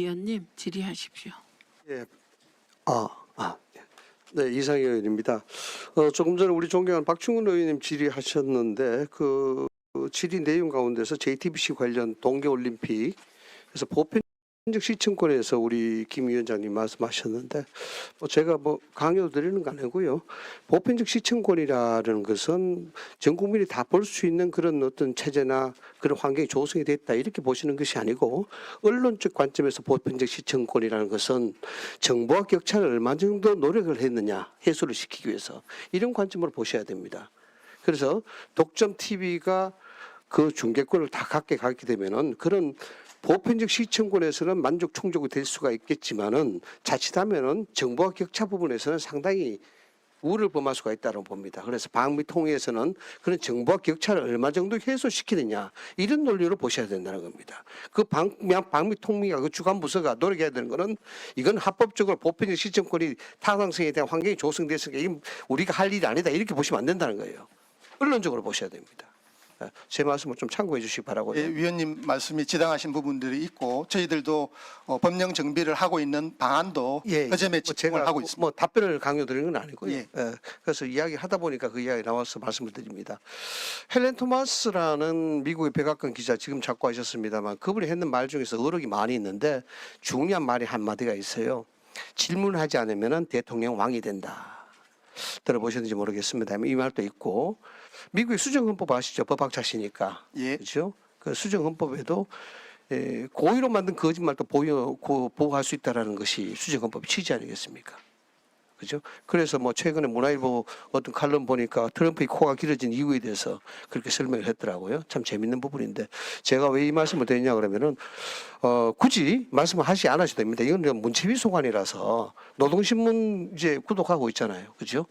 위원님 질의하십시오. 예. 네, 이상희 의원입니다. 조금 전에 우리 존경하는 박충근 의원님 질의하셨는데 그 질의 내용 가운데서 JTBC 관련 동계올림픽 그래서 보편적 시청권에서 우리 김 위원장님 말씀하셨는데 제가 강요 드리는 거 아니고요. 보편적 시청권이라는 것은 전 국민이 다 볼 수 있는 그런 어떤 체제나 그런 환경이 조성이 됐다 이렇게 보시는 것이 아니고 언론적 관점에서 보편적 시청권이라는 것은 정보와 격차를 얼마 정도 노력을 했느냐 해소를 시키기 위해서 이런 관점으로 보셔야 됩니다. 그래서 독점 TV가 그 중계권을 다 갖게 되면은 그런 보편적 시청권에서는 만족 충족이 될 수가 있겠지만은 자칫하면은 정보와 격차 부분에서는 상당히 우를 범할 수가 있다고 봅니다. 그래서 방미통일에서는 그런 정보와 격차를 얼마 정도 해소시키느냐 이런 논리로 보셔야 된다는 겁니다. 그 방미통일과 그 주관 부서가 노력해야 되는 거는 이건 합법적으로 보편적 시청권이 타당성에 대한 환경이 조성됐으니까 이건 우리가 할 일이 아니다 이렇게 보시면 안 된다는 거예요. 언론적으로 보셔야 됩니다. 제 말씀을 좀 참고해 주시기 바라고요. 예, 위원님 말씀이 지당하신 부분들이 있고 저희들도 법령 정비를 하고 있는 방안도 그 점에 집중을 하고 있습니다. 답변을 강요드리는 건 아니고요. 예. 그래서 이야기하다 보니까 그 이야기 나와서 말씀을 드립니다. 헬렌 토마스라는 미국의 백악관 기자 지금 자꾸 하셨습니다만 그분이 했는 말 중에서 어록이 많이 있는데 중요한 말이 한마디가 있어요. 질문하지 않으면 대통령 왕이 된다. 들어보셨는지 모르겠습니다. 이 말도 있고 미국의 수정헌법 아시죠? 법학자시니까. 예. 그렇죠? 그 수정헌법에도 고의로 만든 거짓말도 보호할 수 있다라는 것이 수정헌법 취지 아니겠습니까? 그죠? 그래서 최근에 문화일보 어떤 칼럼 보니까 트럼프의 코가 길어진 이유에 대해서 그렇게 설명을 했더라고요. 참 재밌는 부분인데 제가 왜 이 말씀을 드리냐 그러면은 굳이 말씀을 하지 않으셔도 됩니다. 이건 문체위 소관이라서 노동신문 이제 구독하고 있잖아요. 그죠?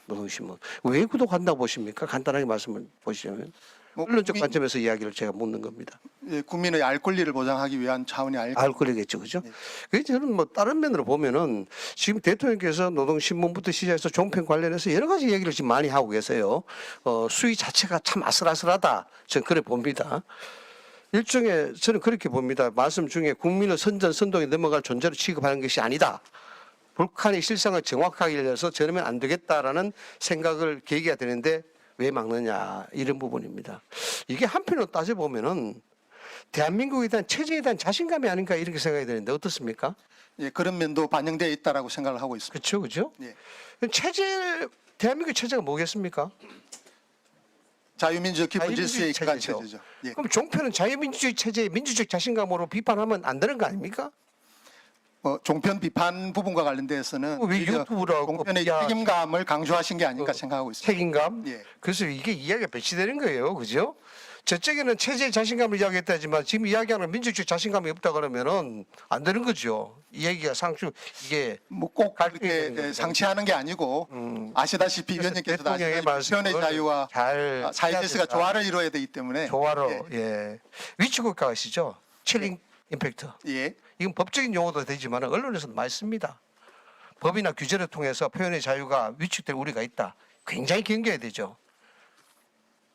노동신문. 왜 구독한다고 보십니까? 간단하게 말씀을 보시면. 언론적 관점에서 이야기를 제가 묻는 겁니다. 예, 국민의 알 권리를 보장하기 위한 차원이 알 권리겠죠, 그죠? 예. 그래서 저는 다른 면으로 보면은 지금 대통령께서 노동신문부터 시작해서 종편 관련해서 여러 가지 얘기를 지금 많이 하고 계세요. 수위 자체가 참 아슬아슬하다. 저는 그래 봅니다. 일종의 저는 그렇게 봅니다. 말씀 중에 국민을 선동에 넘어갈 존재로 취급하는 것이 아니다. 북한의 실상을 정확하게 알려서 저러면 안 되겠다라는 생각을 계기가 되는데 왜 막느냐 이런 부분입니다. 이게 한편으로 따져보면은 대한민국에 대한 체제에 대한 자신감이 아닌가 이렇게 생각이 되는데 어떻습니까? 예, 그런 면도 반영되어 있다라고 생각을 하고 있습니다. 그렇죠, 그렇죠. 예. 대한민국 체제가 뭐겠습니까? 자유민주적 기본 질서의 기반 체제죠. 체제죠. 예. 그럼 종편은 자유민주주의 체제의 민주적 자신감으로 비판하면 안 되는 거 아닙니까? 종편 비판 부분과 관련돼서는 왜 유튜브라고 종편의 책임감을 강조하신 게 아닐까 생각하고 있습니다. 책임감? 예. 그래서 이게 이야기가 배치되는 거예요. 그죠? 저쪽에는 체제의 자신감을 이야기했다지만 지금 이야기하는 민주주의 자신감이 없다 그러면은 안 되는 거죠. 이 얘기가 이게 꼭 그렇게 상치하는 게 아니고 아시다시피 위원님께서도 아시다시피 표현의 자유와 사회 질서가 조화를 이루어야 되기 때문에 조화로 예. 위치 국가 아시죠? 칠링 임팩트. 예. 이건 법적인 용어도 되지만 언론에서도 많이 씁니다. 법이나 규제를 통해서 표현의 자유가 위축될 우려가 있다. 굉장히 경계해야 되죠.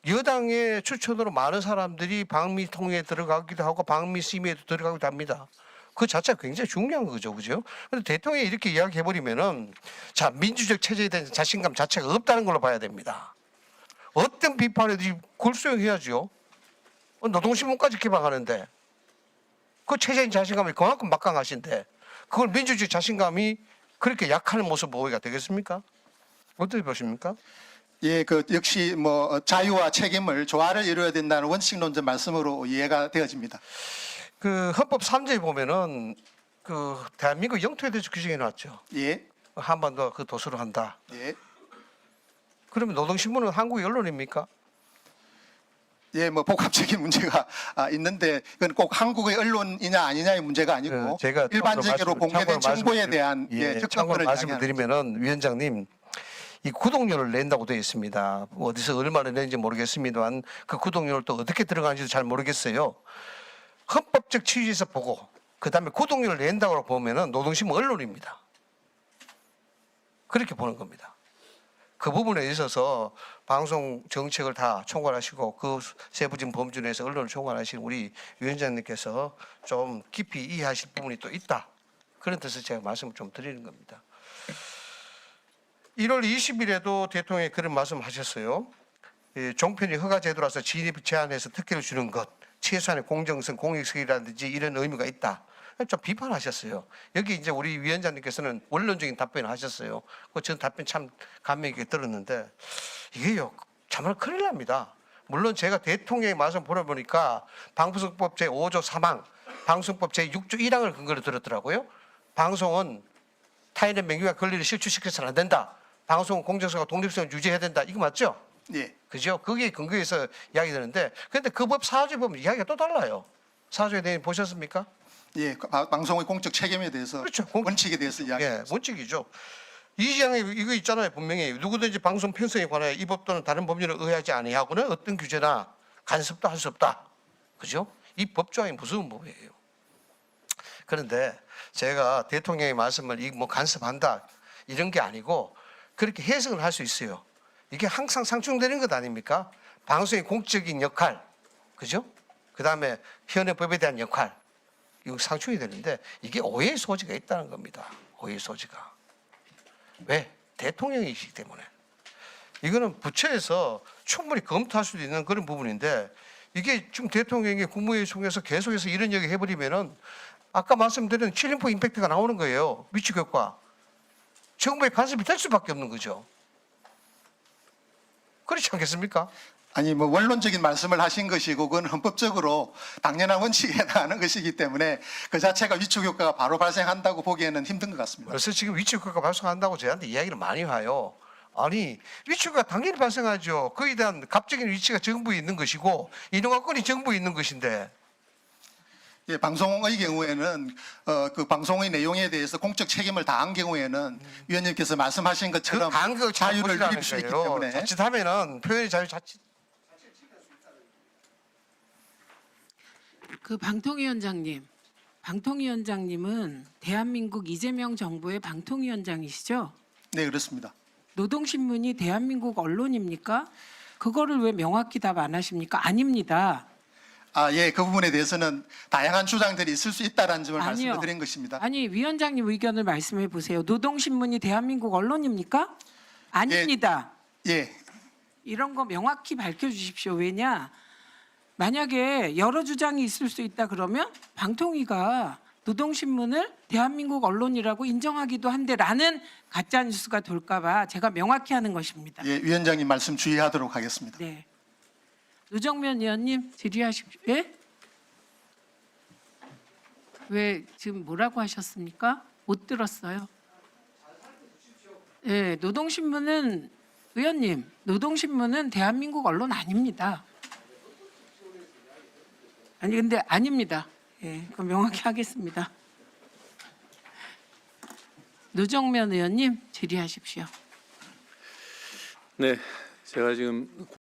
여당의 추천으로 많은 사람들이 방미통일에 들어가기도 하고 방미심의에도 들어가기도 합니다. 그 자체가 굉장히 중요한 거죠. 그죠? 그런데 대통령이 이렇게 이야기해버리면은 자, 민주적 체제에 대한 자신감 자체가 없다는 걸로 봐야 됩니다. 어떤 비판에도 골수용해야죠. 노동신문까지 개방하는데 그 체제인 자신감이 그만큼 막강하신데 그걸 민주주의 자신감이 그렇게 약한 모습 보이가 되겠습니까? 어떻게 보십니까? 예, 역시 자유와 책임을 조화를 이루어야 된다는 원칙론적 말씀으로 이해가 되어집니다. 그 헌법 3조에 보면은 그 대한민국 영토에 대해서 규정해 놨죠. 예. 한반도 그 도서로 한다. 예. 그러면 노동신문은 한국의 언론입니까? 예, 복합적인 문제가 있는데 그건 꼭 한국의 언론이냐 아니냐의 문제가 아니고 제가 일반적으로 공개된 정보에 대한 참고로 말씀을 드리면은 위원장님 이 구독료를 낸다고 되어 있습니다. 어디서 얼마나 내는지 모르겠습니다만 그 구독료를 또 어떻게 들어가는지도 잘 모르겠어요. 헌법적 취지에서 보고 그다음에 구독료를 낸다고 보면은 노동신문 언론입니다. 그렇게 보는 겁니다. 그 부분에 있어서 방송 정책을 다 총괄하시고 그 세부적인 범주 내에서 언론을 총괄하시는 우리 위원장님께서 좀 깊이 이해하실 부분이 또 있다. 그런 뜻에서 제가 말씀을 좀 드리는 겁니다. 1월 20일에도 대통령이 그런 말씀하셨어요. 종편이 허가 제도라서 진입 제한해서 특혜를 주는 것, 최소한의 공정성, 공익성이라든지 이런 의미가 있다. 좀 비판하셨어요. 여기 이제 우리 위원장님께서는 원론적인 답변을 하셨어요. 전 답변 참 감명 있게 들었는데 이게요 정말 큰일 납니다. 물론 제가 대통령의 말씀 보니까 방송법 제5조 3항, 방송법 제6조 1항을 근거로 들었더라고요. 방송은 타인의 명예와 권리를 실추시켜서는 안 된다. 방송은 공정성과 독립성을 유지해야 된다. 이거 맞죠? 예. 그죠? 거기에 근거해서 이야기 되는데 그런데 그 법 4조에 보면 이야기가 또 달라요. 4조에 대해 보셨습니까? 예, 방송의 공적 책임에 대해서 그렇죠. 원칙에 대해서 이야기. 예, 원칙이죠. 이 지장에 이거 있잖아요. 분명히 누구든지 방송 편성에 관하여 이 법 또는 다른 법률에 의하지 아니하고는 어떤 규제나 간섭도 할 수 없다. 그죠? 이 법조항이 무서운 법이에요. 그런데 제가 대통령의 말씀을 이 뭐 간섭한다 이런 게 아니고 그렇게 해석을 할 수 있어요. 이게 항상 상충되는 것 아닙니까? 방송의 공적인 역할, 그죠? 그 다음에 현행법에 대한 역할, 이거 상충이 되는데 이게 오해의 소지가 있다는 겁니다. 오해의 소지가. 왜? 대통령이시기 때문에. 이거는 부처에서 충분히 검토할 수도 있는 그런 부분인데 이게 지금 대통령이 국무회의 중에서 계속해서 이런 얘기 해버리면은 아까 말씀드린 칠림포 임팩트가 나오는 거예요. 위치격과. 정부의 간섭이 될 수밖에 없는 거죠. 그렇지 않겠습니까? 아니 뭐 원론적인 말씀을 하신 것이고 그건 헌법적으로 당연한 원칙에 해당하는 것이기 때문에 그 자체가 위축 효과가 바로 발생한다고 보기에는 힘든 것 같습니다. 그래서 지금 위축 효과가 발생한다고 저한테 이야기를 많이 해요. 아니 위축 효과가 당연히 발생하죠. 그에 대한 갑적인 위치가 정부에 있는 것이고 인허가권이 정부에 있는 것인데. 예, 방송의 경우에는 그 방송의 내용에 대해서 공적 책임을 다한 경우에는 위원님께서 말씀하신 것처럼 자유를 누릴 수 있기 때문에 자칫하면은 표현의 자유 자칫. 그 방통위원장님은 대한민국 이재명 정부의 방통위원장이시죠? 네, 그렇습니다. 노동신문이 대한민국 언론입니까? 그거를 왜 명확히 답 안 하십니까? 아닙니다. 아, 예, 그 부분에 대해서는 다양한 주장들이 있을 수 있다라는 점을 아니요. 말씀드린 것입니다. 아니 위원장님 의견을 말씀해 보세요. 노동신문이 대한민국 언론입니까? 아닙니다. 예, 이런 거 명확히 밝혀주십시오. 왜냐? 만약에 여러 주장이 있을 수 있다 그러면 방통위가 노동신문을 대한민국 언론이라고 인정하기도 한데라는 가짜 뉴스가 돌까 봐 제가 명확히 하는 것입니다. 예, 위원장님 말씀 주의하도록 하겠습니다. 네. 노정면 의원님 질의하십시오. 예? 왜 지금 뭐라고 하셨습니까? 못 들었어요. 예, 노동신문은 의원님, 노동신문은 대한민국 언론 아닙니다. 아니 근데 아닙니다. 예, 그럼 명확히 하겠습니다. 노정면 의원님 질의하십시오. 네, 제가 지금